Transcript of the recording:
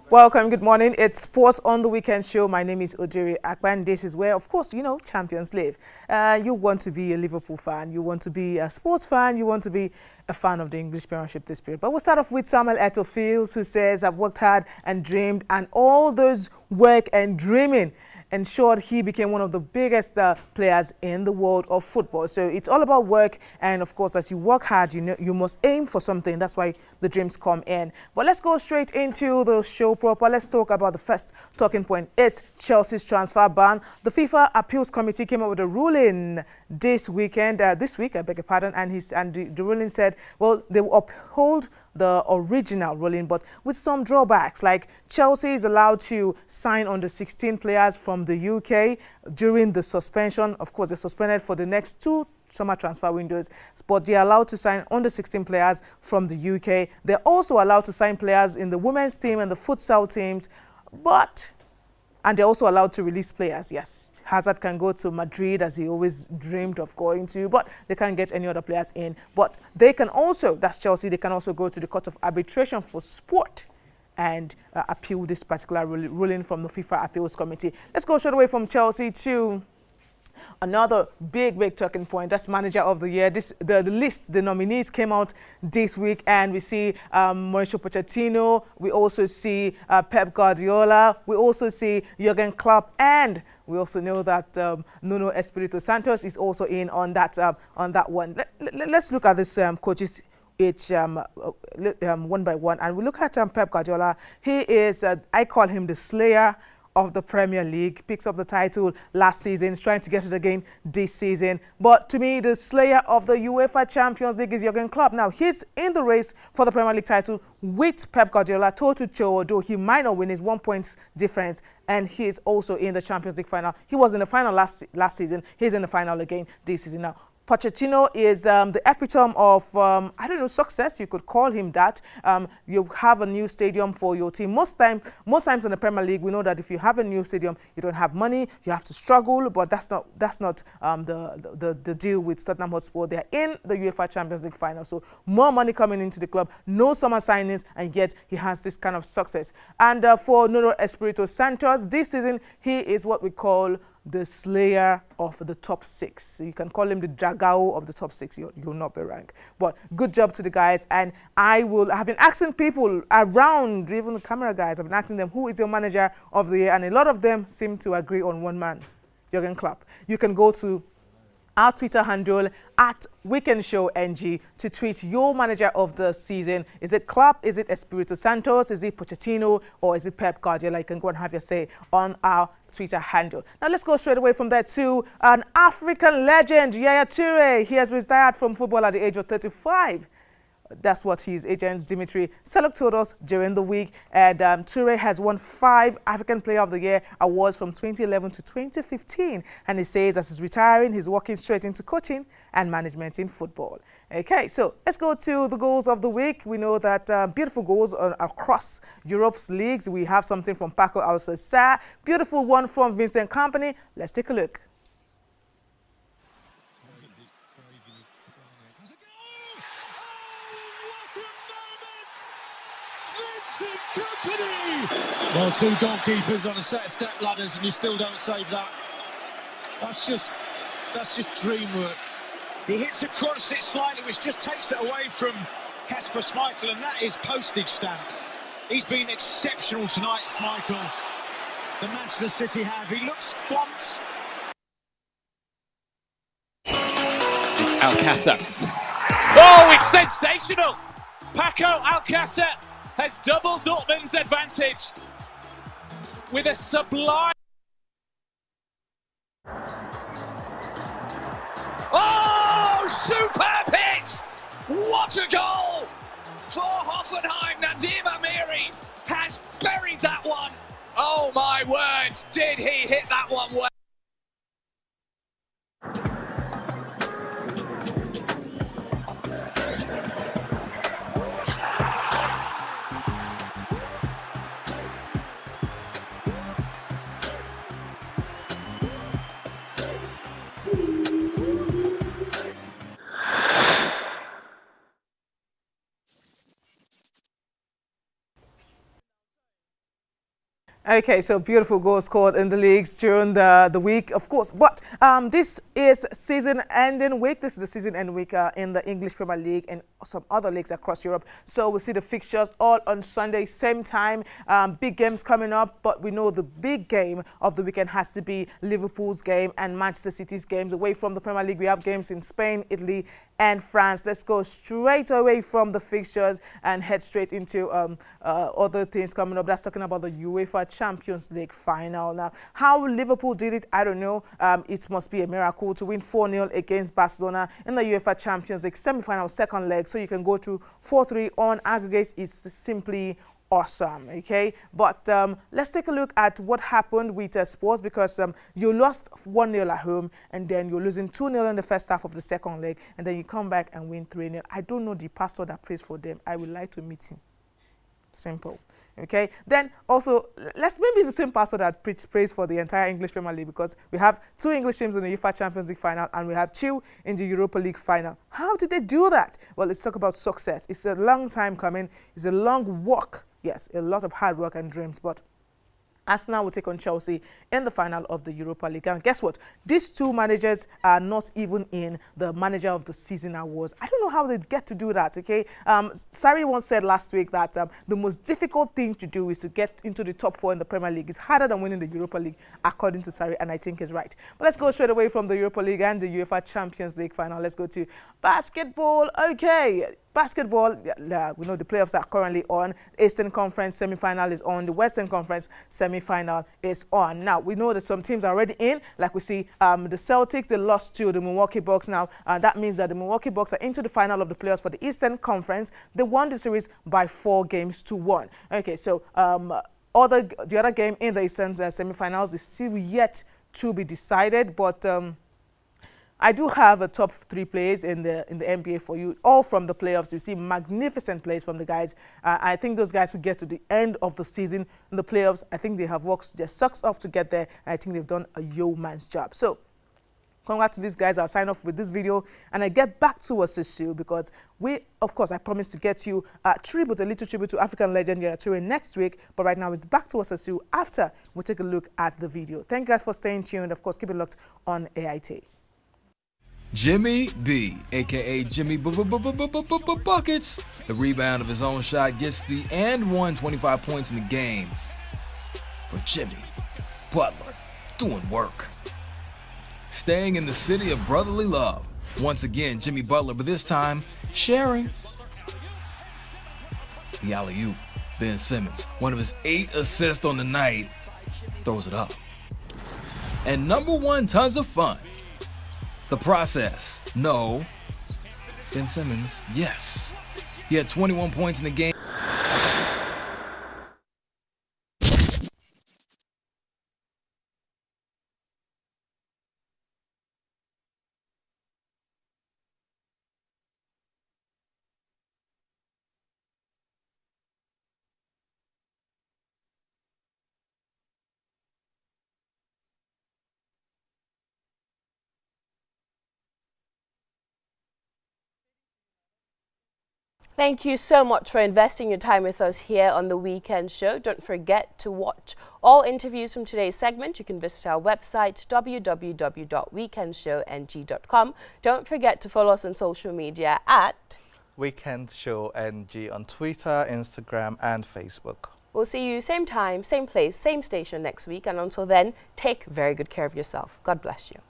Welcome, good morning. It's Sports on the Weekend show. My name is Odiri Akpan. This is where, of course, champions live. You want to be a Liverpool fan, you want to be a sports fan, you want to be a fan of the English Premiership this period. But we'll start off with Samuel Eto'o Fields, who says, I've worked hard and dreamed, and all those work and dreaming ensured he became one of the biggest players in the world of football. So it's all about work, and of course, as you work hard, you must aim for something. That's why the dreams come in. But let's go straight into the show proper. Let's talk about the first talking point. It's Chelsea's transfer ban. The FIFA Appeals Committee came up with a ruling this week, I beg your pardon, and the ruling said, well, they will uphold the original ruling, but with some drawbacks, like Chelsea is allowed to sign under 16 players from the UK during the suspension. Of course, they're suspended for the next 2 summer transfer windows, but they're allowed to sign under 16 players from the UK. They're also allowed to sign players in the women's team and the futsal teams, and they're also allowed to release players. Yes, Hazard can go to Madrid, as he always dreamed of going to, but they can't get any other players in. But they can also, that's Chelsea, they can also go to the Court of Arbitration for Sport and appeal this particular ruling from the FIFA Appeals Committee. Let's go straight away from Chelsea to another big talking point. That's Manager of the Year. The nominees came out this week, and we see Mauricio Pochettino. We also see Pep Guardiola. We also see Jurgen Klopp, and we also know that Nuno Espirito Santos is also in on that one. Let's look at this coaches each one by one, and we look at Pep Guardiola. He is, I call him the slayer of the Premier League. Picks up the title last season, is trying to get it again this season. But to me, the slayer of the UEFA Champions League is Jurgen Klopp. Now, he's in the race for the Premier League title with Pep Guardiola, toe-to-toe, although he might not win, his 1 point difference, and he is also in the Champions League final. He was in the final last season. He's in the final again this season now. Pochettino is the epitome of, success. You could call him that. You have a new stadium for your team. Most times in the Premier League, we know that if you have a new stadium, you don't have money, you have to struggle. But that's not the deal with Tottenham Hotspur. They're in the UEFA Champions League final, so more money coming into the club, no summer signings, and yet he has this kind of success. And for Nuno Espirito Santos, this season he is what we call the slayer of the top 6. You can call him the Dragao of the top 6. You'll not be ranked. But good job to the guys. And have been asking people around, even the camera guys, I've been asking them, who is your manager of the year? And a lot of them seem to agree on one man, Jurgen Klopp. You can go to our Twitter handle @WeekendShowNG to tweet your manager of the season. Is it Klopp? Is it Espirito Santos? Is it Pochettino? Or is it Pep Guardiola? You can go and have your say on our Twitter handle. Now let's go straight away from there to an African legend, Yaya Toure. He has retired from football at the age of 35. That's what his agent Dimitri Seluk told us during the week. And Toure has won 5 African Player of the Year awards from 2011 to 2015. And he says as he's retiring, he's walking straight into coaching and management in football. Okay, so let's go to the goals of the week. We know that beautiful goals across Europe's leagues. We have something from Paco Alcácer, beautiful one from Vincent Kompany. Let's take a look. Well, 2 goalkeepers on a set of step ladders and you still don't save that. That's just dream work. He hits across it slightly, which just takes it away from Kasper Schmeichel, and that is postage stamp. He's been exceptional tonight, Schmeichel. The Manchester City have. He looks swamped. It's Alcácer. Oh, it's sensational! Paco Alcácer has doubled Dortmund's advantage with a sublime... Oh, superb hit! What a goal for Hoffenheim. Nadim Amiri has buried that one. Oh my words, did he hit that one well? Okay, so beautiful goals scored in the leagues during the week, of course. But this is season-ending week. This is the season-end week in the English Premier League and some other leagues across Europe. So we'll see the fixtures all on Sunday, same time. Big games coming up, but we know the big game of the weekend has to be Liverpool's game and Manchester City's games. Away from the Premier League, we have games in Spain, Italy, and France. Let's go straight away from the fixtures and head straight into other things coming up. That's talking about the UEFA Champions League final. Now, how Liverpool did it, I don't know. It must be a miracle to win 4-0 against Barcelona in the UEFA Champions League semi-final second leg. So you can go to 4-3 on aggregate. It's simply awesome, okay? But let's take a look at what happened with Spurs, because you lost 1-0 at home and then you're losing 2-0 in the first half of the second leg, and then you come back and win 3-0. I don't know the pastor that prays for them. I would like to meet him. Simple. Okay, then also maybe it's the same pastor that prays for the entire English Premier League, because we have 2 English teams in the UEFA Champions League final and we have 2 in the Europa League final. How did they do that? Well, let's talk about success. It's a long time coming. It's a long walk. Yes, a lot of hard work and dreams, but Arsenal will take on Chelsea in the final of the Europa League. And guess what? These 2 managers are not even in the Manager of the Season awards. I don't know how they get to do that, okay? Sarri once said last week that the most difficult thing to do is to get into the top 4 in the Premier League. It's harder than winning the Europa League, according to Sarri, and I think he's right. But let's go straight away from the Europa League and the UEFA Champions League final. Let's go to basketball. Okay. Basketball, we know the playoffs are currently on. Eastern Conference semi-final is on. The Western Conference semi-final is on. Now, we know that some teams are already in. Like we see the Celtics, they lost to the Milwaukee Bucks. Now, that means that the Milwaukee Bucks are into the final of the playoffs for the Eastern Conference. They won the series by 4-1. Okay, so the other game in the Eastern semi-finals is still yet to be decided, but I do have a top 3 players in the NBA for you, all from the playoffs. You see magnificent plays from the guys. I think those guys will get to the end of the season in the playoffs. I think they have worked their socks off to get there, and I think they've done a yeoman's job. So, congrats to these guys. I'll sign off with this video, and I get back to Osisu, because of course, I promised to get you a little tribute to African legend Yaya Toure next week. But right now, it's back to Osisu after we take a look at the video. Thank you guys for staying tuned. Of course, keep it locked on AIT. Jimmy B, a.k.a. Jimmy Buckets. The rebound of his own shot gets the and 125 points in the game for Jimmy Butler, doing work. Staying in the city of brotherly love. Once again, Jimmy Butler, but this time sharing the alley-oop. Ben Simmons, one of his 8 assists on the night, throws it up. And number 1, tons of fun. The process, no. Ben Simmons, yes. He had 21 points in the game. Thank you so much for investing your time with us here on The Weekend Show. Don't forget to watch all interviews from today's segment. You can visit our website, www.weekendshowng.com. Don't forget to follow us on social media at Weekend Show NG on Twitter, Instagram, and Facebook. We'll see you same time, same place, same station next week. And until then, take very good care of yourself. God bless you.